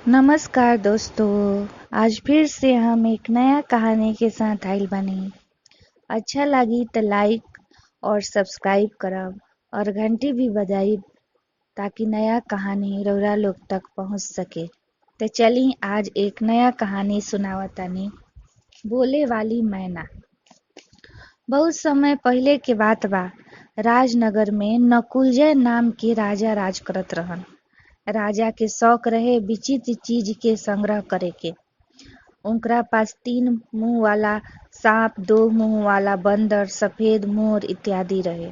नमस्कार दोस्तों। आज फिर से हम एक नया कहानी के साथ आइल बानी। अच्छा लगी तो लाइक और सब्सक्राइब करब और घंटी भी बजाइब ताकि नया कहानी रउरा लोग तक पहुंच सके। तो चली आज एक नया कहानी सुनावतानी। बोले वाली मैना। बहुत समय पहले के बात बा। राजनगर में नकुलजय नाम के राजा राज करत रहन। राजा के शौक रहे विचित्र चीज के संग्रह करे के। उनकरा पास 3 मुंह वाला सांप, 2 मुंह वाला बंदर, सफेद मोर इत्यादि रहे।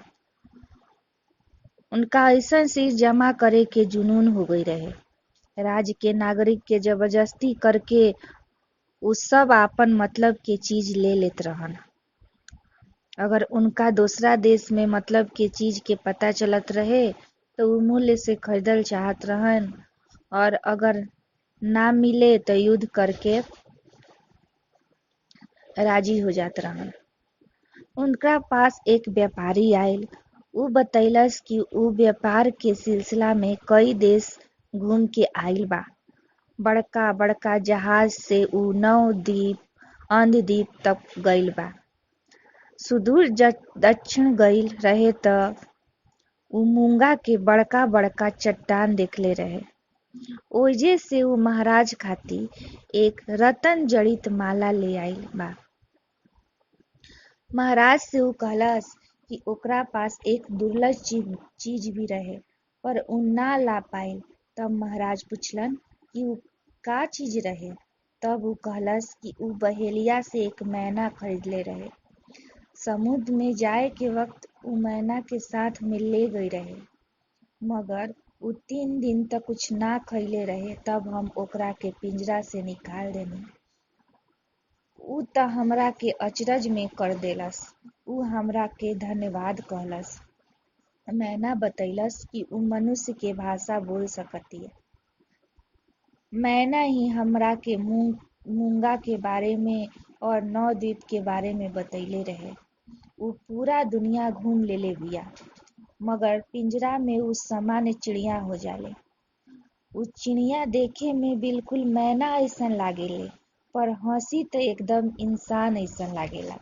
उनका ऐसन चीज जमा करे के जुनून हो गई रहे। राज्य के नागरिक के जबरदस्ती करके उ सब आपन मतलब के चीज ले लेत रहन। अगर उनका दूसरा देश में मतलब के चीज के पता चलत रहे तो उ मूल्य से खरीदल चाहत रहन, और अगर ना मिले तो युद्ध करके राजी हो जात रहन। उनका पास एक व्यापारी आयल। उ बतैलस कि उ व्यापार के सिलसिला में कई देश घूम के आइल बा। बड़का बड़का जहाज से उ नवद्वीप, अंधद्वीप तक गइल बा। सुदूर दक्षिण गइल रहे त उ मूंगा के बड़का बड़का चट्टान देखले रहे। ओइजे से उ महाराज खातिर एक रतन जड़ित माला ले आइल बा। महाराज से उ कहलस कि ओकरा पास एक दुर्लभ चीज भी रहे, पर उ ना ला पाइल। तब महाराज पुछलन कि उ का चीज रहे। तब उ कहलस कि उ बहेलिया से एक मैना खरीदले रहे। समुद्र में जाए के वक्त उ मैना के साथ में ले गई रहे, मगर उ 3 दिन तक कुछ ना खइले रहे। तब हम ओकरा के पिंजरा से निकाल देनी। उ त हमरा के अचरज में कर देलस। उ हमरा के धन्यवाद कहलस। मैना बतैलस कि उ मनुष्य के भाषा बोल सकतिया। मैना ही हमरा के मूंगा के बारे में और नवद्वीप के बारे में बतैले रहे। उ पूरा दुनिया घूम लेले बिया, मगर पिंजरा में उ सामान्य चिड़िया हो जाले। उ चिड़िया देखे में बिल्कुल मैना अइसन लागेले, पर हंसी त एकदम इंसान अइसन लागेला।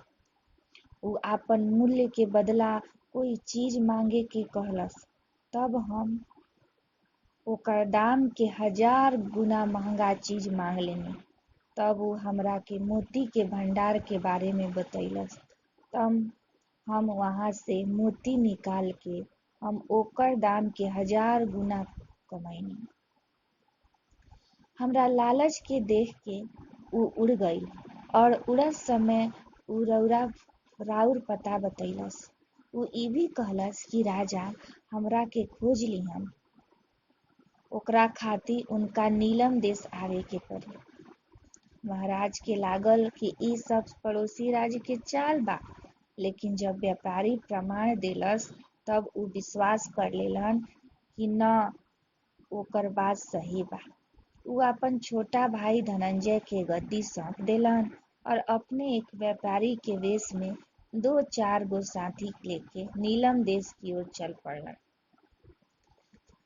उ आपन मूल्य के बदला कोई चीज मांगे के कहलस। तब हम ओकर दाम के 1000 गुना महंगा चीज मांग लेनी। तब उ हमरा के मोती के भंडार के बारे में बतैलस। तब हम वहां से मोती निकाल के हम ओकर दाम के 1000 गुना कमैनी। हमरा लालच के देख के उ उड़ गइल, और उड़त समय उ राउर पता बतैलस। उ ई भी कहलस कि राजा हमरा के खोज लिहन। ओकरा खातिर उनका नीलम देश आवे के पड़ी। महाराज के लागल कि ई सब पड़ोसी राज्य के चाल बा, लेकिन जब व्यापारी प्रमाण देलस तब उ विश्वास कर लेलन कि न, ओकर बात सही बा। उ अपन छोटा भाई धनंजय के गद्दी सौंप देलन और अपने एक व्यापारी के वेश में 2-4 गो साथी लेके नीलम देश की ओर चल पड़लन।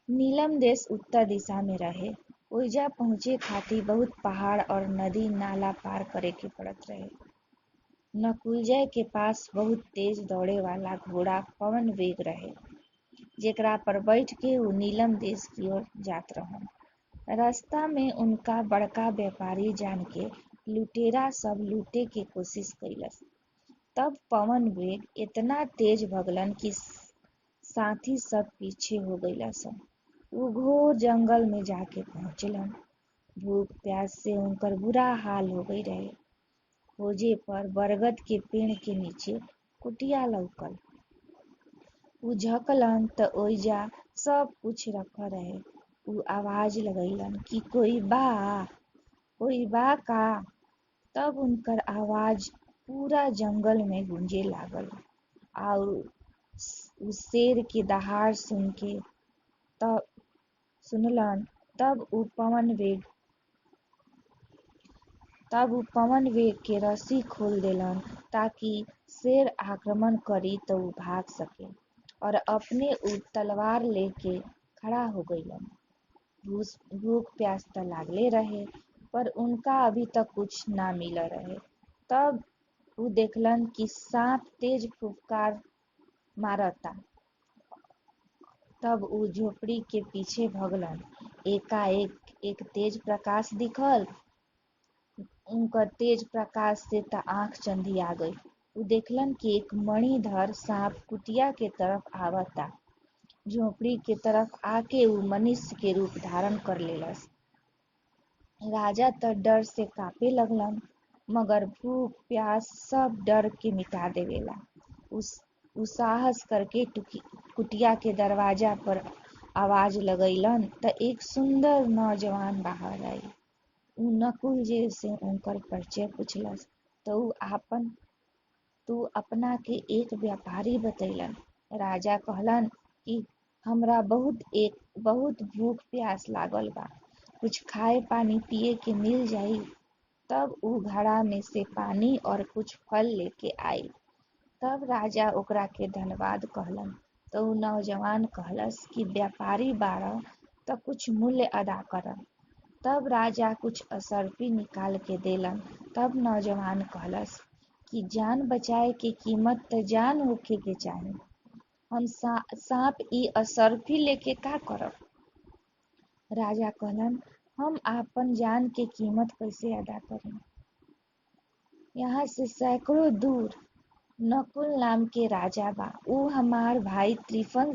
नीलम देश उत्तर दिशा में रहे। ओइजा पहुंचे खातिर बहुत पहाड़ और नदी नाला पार करे के पड़त रहे। नकुलजय के पास बहुत तेज दौड़े वाला घोड़ा पवन वेग रहे, जेकरा पर बैठ के उ नीलम देश की ओर जात रहन। रास्ता में उनका बड़का व्यापारी जान के लुटेरा सब लूटे के कोशिश कइलस। तब पवन वेग इतना तेज भगलन कि साथी सब पीछे हो गइलसन। उ घोर जंगल में जाके पहुंचलन। भूख प्यास से उनकर बुरा हाल हो गई रहे। खोजे पर बरगद के पेड़ के नीचे कुटिया लौकल। उ झकलन त ओइजा सब कुछ रखल रहे। उ आवाज लगैलन कि कोई बा का। तब उनकर आवाज पूरा जंगल में गूंजे लागल, और उ शेर के दहाड़ सुनलन। तब उ पवन वेग के रस्सी खोल देलन ताकि शेर आक्रमण करी तो उ भाग सके, और अपने उ तलवार लेके खड़ा हो गइलन। भूख प्यास त लागले रहे, पर उनका अभी तक कुछ ना मिल रहे। तब उ देखलन कि सांप तेज फुफकार मारता। तब उ झोपड़ी के पीछे भगलन। एकाएक एक तेज प्रकाश दिखल। उनकर तेज प्रकाश से त आँख चंधिया गई। उ देखलन कि एक मणिधर सांप कुटिया के तरफ आवता। झोपड़ी के तरफ आके उ मनुष्य के रूप धारण कर लेलस। राजा त डर से कांपे लगलन, मगर भूख प्यास सब डर के मिटा देवेला। उ साहस करके कुटिया के दरवाजा पर आवाज लगैलन त एक सुंदर नौजवान बाहर आई। उ नकुल जी से उनकर परिचय पूछलस तो तू अपना के एक व्यापारी बतैलन। राजा कहलन कि हमरा बहुत भूख प्यास लागल बा, कुछ खाए पानी पिए के मिल जाई। तब उ घड़ा में से पानी और कुछ फल लेके आई। तब राजा ओकरा के धन्यवाद कहलन। तो उ नौजवान कहलस कि व्यापारी बाड़ा त कुछ मूल्य अदा कर। तब राजा कुछ असरफी निकाल के देलन। तब नौजवान कहलस कि जान बचाए के कीमत त जान होखे के चाही। हम सांप ई असरफी लेके का करब? राजा कहलन, हम आपन जान के कीमत कैसे अदा करी? यहाँ से सैकड़ों दूर नकुल नाम के राजा बा। उ हमार भाई त्रिफन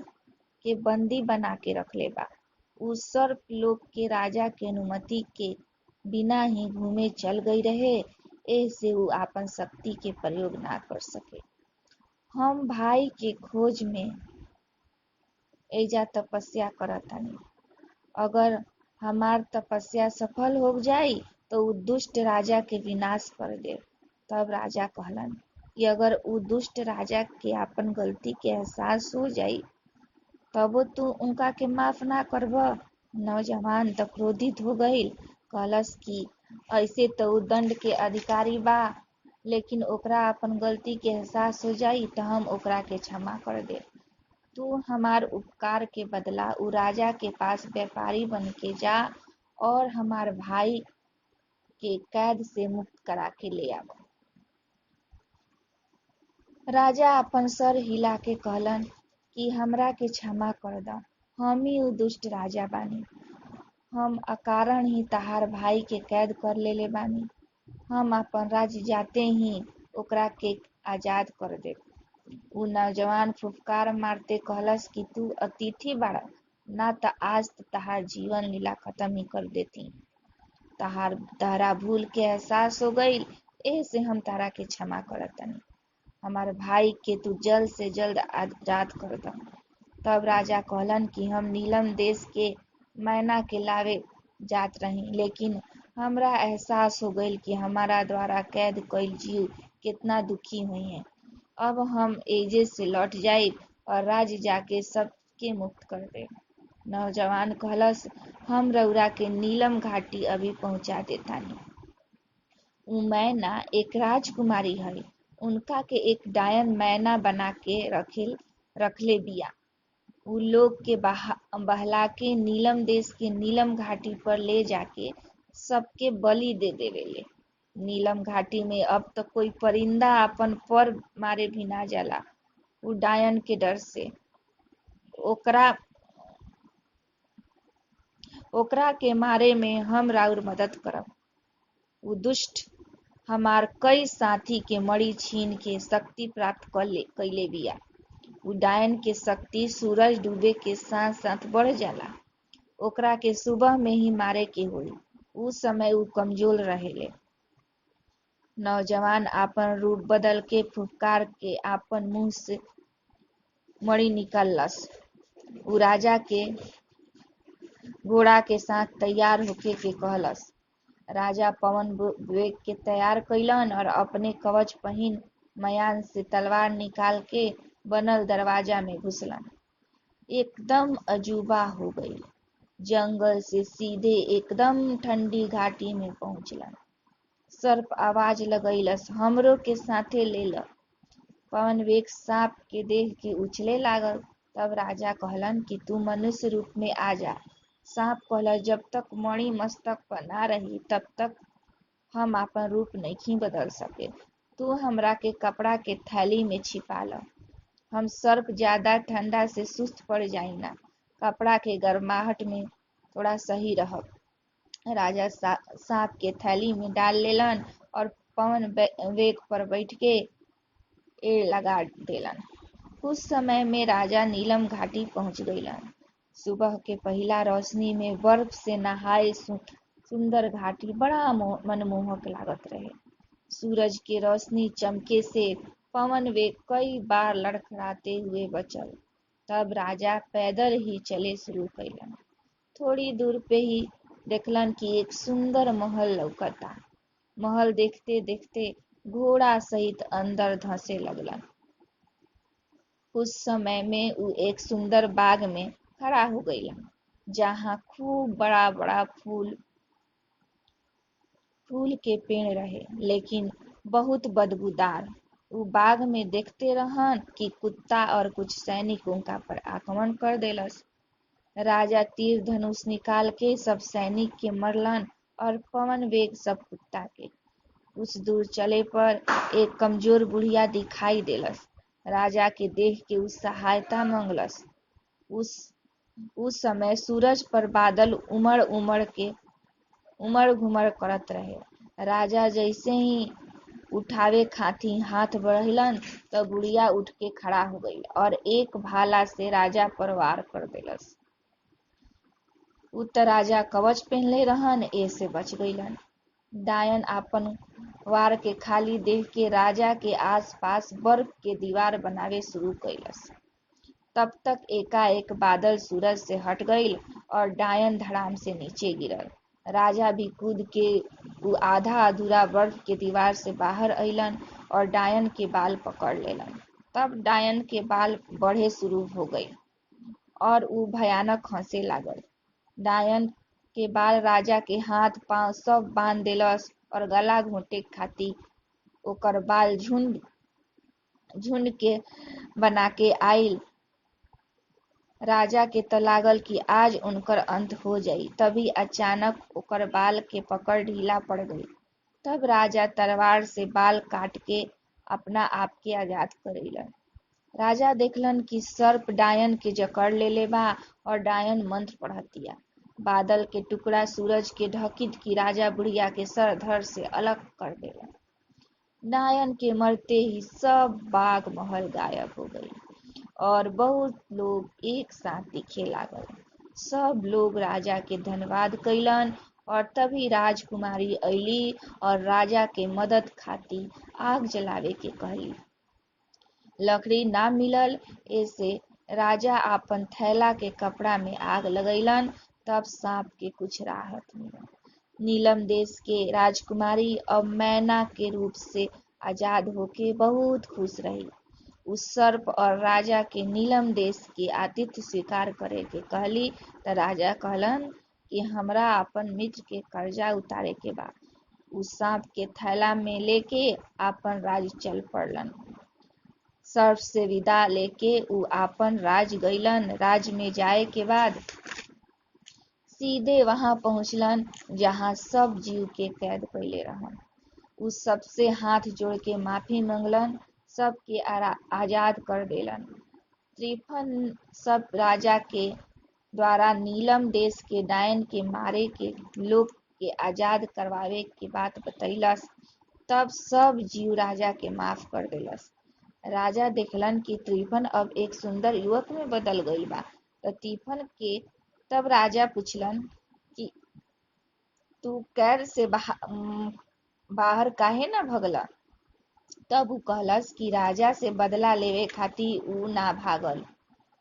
के बंदी बना के रखले बा। उ सर्प लोक के राजा के अनुमति के बिना ही घूमे चल गई रहे, ऐसे उ आपन शक्ति के प्रयोग ना कर सके। हम भाई के खोज में एजा तपस्या करतानी। अगर हमार तपस्या सफल हो जाई तो उ दुष्ट राजा के विनाश कर दे। तब राजा कहलन कि अगर उ दुष्ट राजा के आपन गलती के एहसास हो जाई तबो तू उनका के माफ ना करब। नौजवान त क्रोधित हो गईल, कहलस कि ऐसे तो उ दंड के अधिकारी बा, लेकिन ओकरा अपन गलती के एहसास हो जाई त हम ओकरा के क्षमा कर दे। तू हमार उपकार के बदला उ राजा के पास व्यापारी बन के जा और हमार भाई के कैद से मुक्त करा के ले आव। राजा अपन सर हिला के कहलन कि हमरा के क्षमा कर द, हम ही उ दुष्ट राजा बानी। हम अकारण ही तहार भाई के कैद कर लेले बानी। हम अपन राज्य जाते ही ओकरा के आजाद कर दे। उ नौजवान फुफकार मारते कहलस कि तू अतिथि बाड़ा, ना त आज तहार जीवन लीला खत्म ही कर देती। तहरा भूल के एहसास हो गईल, ऐसे हम तारा के क्षमा करतनी। हमार भाई के तू जल्द से जल्द आजाद कर द। तब राजा कहलन कि हम नीलम देश के मैना के लावे जात रही, लेकिन हमरा एहसास हो गईल कि हमारा द्वारा कैद कईल जीव कितना दुखी हुई है। अब हम एजे से लौट जाइब और राज्य जाके सबके मुक्त कर दे। नौजवान कहलस, हम रउरा के नीलम घाटी अभी पहुंचा देतानी। उ मैना एक राजकुमारी है, उनका के एक डायन मैना बना के रखले बिया। उ लोग के बहला के नीलम देश के नीलम घाटी पर ले जाके सबके बलि दे देवेले। नीलम घाटी में अब तक कोई परिंदा अपन पर मारे भी ना जाला, उ डायन के डर से। ओकरा के मारे में हम राउर मदद करब। उ दुष्ट हमार कई साथी के मणि छीन के शक्ति प्राप्त कइले बिया। उ डायन के शक्ति सूरज डूबे के साथ साथ बढ़ जाला। ओकरा के सुबह में ही मारे के होई, उ समय उ कमजोर रहेले। नौजवान आपन रूप बदल के फुफकार के आपन मुंह से मणि निकललस। उ राजा के घोड़ा के साथ तैयार होके के कहलस। राजा पवन वेग के तैयार कइलन और अपने कवच पहिन मयान से तलवार निकाल के बनल दरवाजा में घुसलन। एकदम अजूबा हो गई। जंगल से सीधे एकदम ठंडी घाटी में पहुंचलन। सर्प आवाज लगैलस, हमरो के साथे ले ल। पवन वेग सांप के देह के उछले लागल। तब राजा कहलन कि तू मनुष्य रूप में आ जा। सांप कहलस, जब तक मणि मस्तक पर ना रही तब तक हम आपन रूप नहीं बदल सके। तू हमरा के कपड़ा के थैली में छिपा ल। हम सर्प ज्यादा ठंडा से सुस्त पड़ जाई ना। कपड़ा के गर्माहट में थोड़ा सही रहब। राजा सांप के थैली में डाल लेलन और पवन वेग पर बैठ के एड़ लगा देलन। कुछ समय में राजा नीलम घाटी पहुंच गईलन। सुबह के पहिला रोशनी में बर्फ से नहाए सुंदर घाटी बड़ा मनमोहक लागत रहे। सूरज के रोशनी चमके से पवन वेग कई बार लड़खड़ाते हुए बचल। तब राजा पैदल ही चले शुरू कैलन। थोड़ी दूर पे ही देखलन कि एक सुंदर महल लौकता। महल देखते देखते घोड़ा सहित अंदर धंसे लगलन। कुछ समय में उ एक सुंदर बाग में खड़ा हो गईलन, जहाँ खूब बड़ा बड़ा फूल के पेड़ रहे, लेकिन बहुत बदबूदार। उ बाग में देखते रहन कि कुत्ता और कुछ सैनिक उनका पर आक्रमण कर देलस। राजा तीर धनुष निकाल के सब सैनिक के मरलन और पवन वेग सब कुत्ता के। कुछ दूर चले पर एक कमजोर बुढ़िया दिखाई देलस। राजा के देख के उस सहायता मांगलस। उस समय सूरज पर बादल उमड़ घुमड़ करत रहे। राजा जैसे ही उठावे खातिर हाथ बढ़ैलन त बुढ़िया उठ के खड़ा हो गई और एक भाला से राजा पर वार कर देलस। उ त राजा कवच पहनले रहन, ऐसे बच गईलन। डायन आपन वार के खाली देख के राजा के आस पास बर्फ के दीवार बनावे शुरू कैलस। तब तक एकाएक बादल सूरज से हट गईल और डायन धड़ाम से नीचे गिरल। राजा भी कूद के उ आधा अधूरा बर्फ के दीवार से बाहर अइलन और डायन के बाल पकड़ लेलन। तब डायन के बाल बढ़े शुरू हो गई और उ भयानक हंसे लागल। डायन के बाल राजा के हाथ पांव सब बांध देलस और गला घोंटे खातिर ओकर बाल झुंड के बना के आइल। राजा के त लागल कि आज उनकर अंत हो जाई। तभी अचानक ओकर बाल के पकड़ ढीला पड़ गई। तब राजा तलवार से बाल काट के अपना आप के आजाद करेलन। राजा देखलन कि सर्प डायन के जकड़ लेले बा और डायन मंत्र पढ़तिया। बादल के टुकड़ा सूरज के ढकित की राजा बुढ़िया के सर धड़ से अलग कर देलन। डायन के मरते ही सब बाग महल गायब हो गई और बहुत लोग एक साथ दिखे लागल। सब लोग राजा के धन्यवाद कैलन और तभी राजकुमारी अइली और राजा के मदद खातिर आग जलावे के कहली। लकड़ी ना मिलल, ऐसे राजा आपन थैला के कपड़ा में आग लगैलन। तब सांप के कुछ राहत मिलल। नीलम देश के राजकुमारी अब मैना के रूप से आजाद होके बहुत खुश रही। उस सर्प और राजा के नीलम देश के आतिथ्य स्वीकार करे के कहली त राजा कहलन कि हमरा अपन मित्र के कर्जा उतारे के बा। उस सांप के थैला में लेके आपन राज चल पड़लन। सर्प से विदा लेके उ आपन राज गईलन। राज में जाए के बाद सीधे वहां पहुंचलन जहां सब जीव के कैद कैले रहन। उस सबसे हाथ जोड़ के माफी मांगलन, सबके आजाद कर देलन। त्रिफन सब राजा के द्वारा नीलम देश के डायन के मारे के लोग के आजाद करवावे के बात बतैलस। तब सब जीव राजा के माफ कर देलस। राजा देखलन कि त्रिफन अब एक सुंदर युवक में बदल गईल बा। त्रिफन के तब राजा पूछलन कि तू कैद से बाहर काहे ना भगला। तब उ कहलस कि राजा से बदला लेवे खातिर उ ना भागल।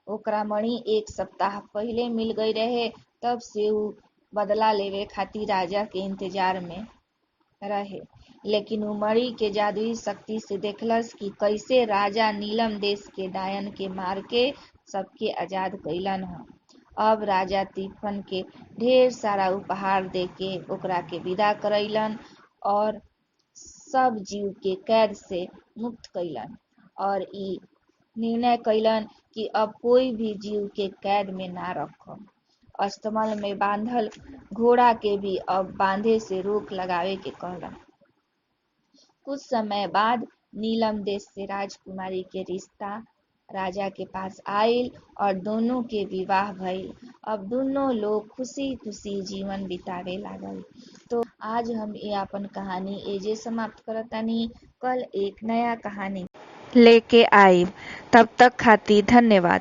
ओकरा मणि एक सप्ताह पहिले मिल गई रहे। तब से उ बदला लेवे खातिर राजा के इंतजार में रहे। लेकिन उ मणि के जादुई शक्ति से देखलस कि कैसे राजा नीलम देश के डायन के मार के सबके आजाद कैलन ह। अब राजा त्रिफन के ढेर सारा उपहार देके ओकरा के विदा करैलन और सब जीव के कैद से मुक्त कैलन और ई निर्णय कैलन कि अब कोई भी जीव के कैद में ना रखम अस्तबल में बांधल घोड़ा के भी अब बांधे से रोक लगावे के कहलन। कुछ समय बाद नीलम देश से राजकुमारी के रिश्ता राजा के पास आइल और दोनों के विवाह भइल। अब दोनों लोग खुशी खुशी जीवन बितावे लागल। तो आज हम ये अपन कहानी एजे समाप्त करतानी। कल एक नया कहानी लेके आइब। तब तक खातिर धन्यवाद।